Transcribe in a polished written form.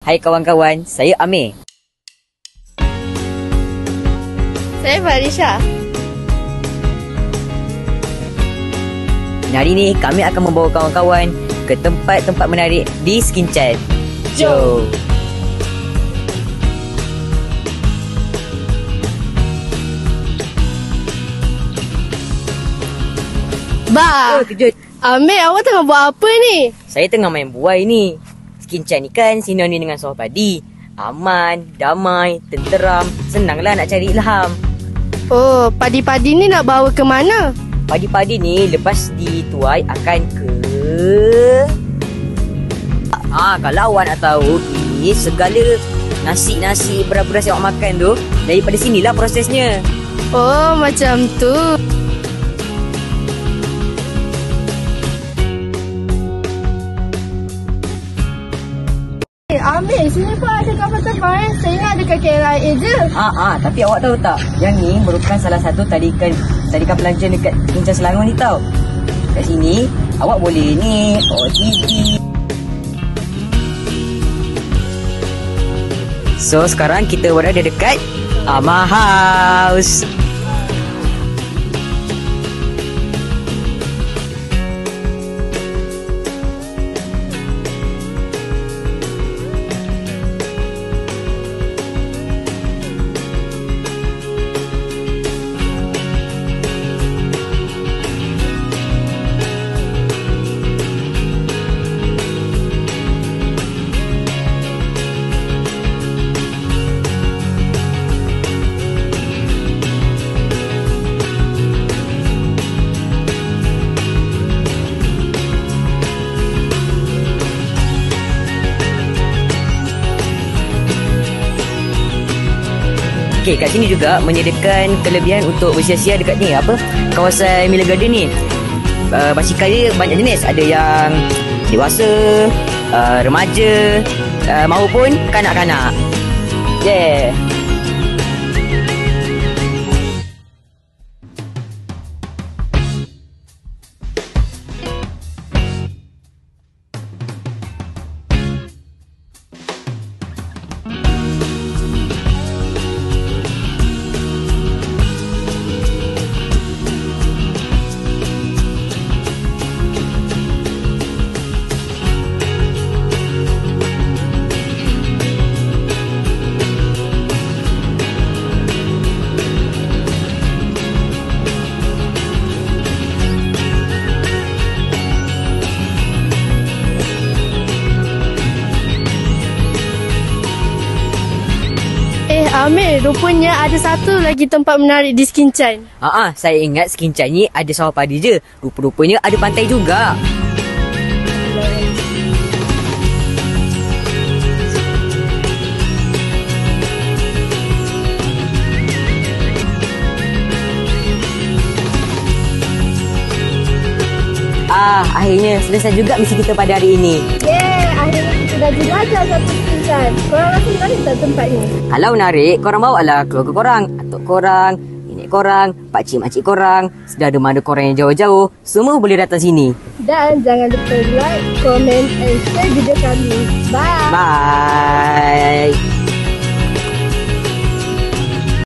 Hai kawan-kawan, saya Amir. Saya Farisha. Hari ini kami akan membawa kawan-kawan ke tempat-tempat menarik di Skinchan. Jom! Ba, Oh, kejut. Amir, awak tengah buat apa ni? Saya tengah main buai ni. Skinchan ni kan sinonim dengan sawah padi. Aman, damai, tenteram. Senanglah nak cari ilham. Oh, padi-padi ni nak bawa ke mana? Padi-padi ni lepas dituai akan ke... kalau awak nak tahu, ini segala nasi-nasi beras-beras yang awak makan tu, daripada sinilah prosesnya. Oh, macam tu. Amir, sini pun ada kapal terbang. Saya ingat dekat KLIA je. Tapi awak tahu tak, yang ni merupakan salah satu tarikan pelancong dekat Puncak Selangor ni tau. Kat sini, awak boleh ni, OTP. So, sekarang kita berada dekat Ama House. Okey, kat sini juga menyediakan kelebihan untuk bersia-sia dekat ni, kawasan Miller Garden ni. Basikal dia banyak jenis, ada yang dewasa, remaja, maupun kanak-kanak. Yeah. Amir, rupanya ada satu lagi tempat menarik di Skinchan. Saya ingat Skinchan ni ada sawah padi je. Rupa-rupanya ada pantai juga. Akhirnya selesai juga misi kita pada hari ini. Akhirnya kita dah jelajah satu Skinchan. Korang rasa menarik tak tempat ni? Kalau menarik, korang bawa lah keluarga korang, atuk korang, nenek korang, pakcik-makcik korang, saudara-mara korang yang jauh-jauh, semua boleh datang sini. Dan jangan lupa like, komen and share video kami. Bye! Bye!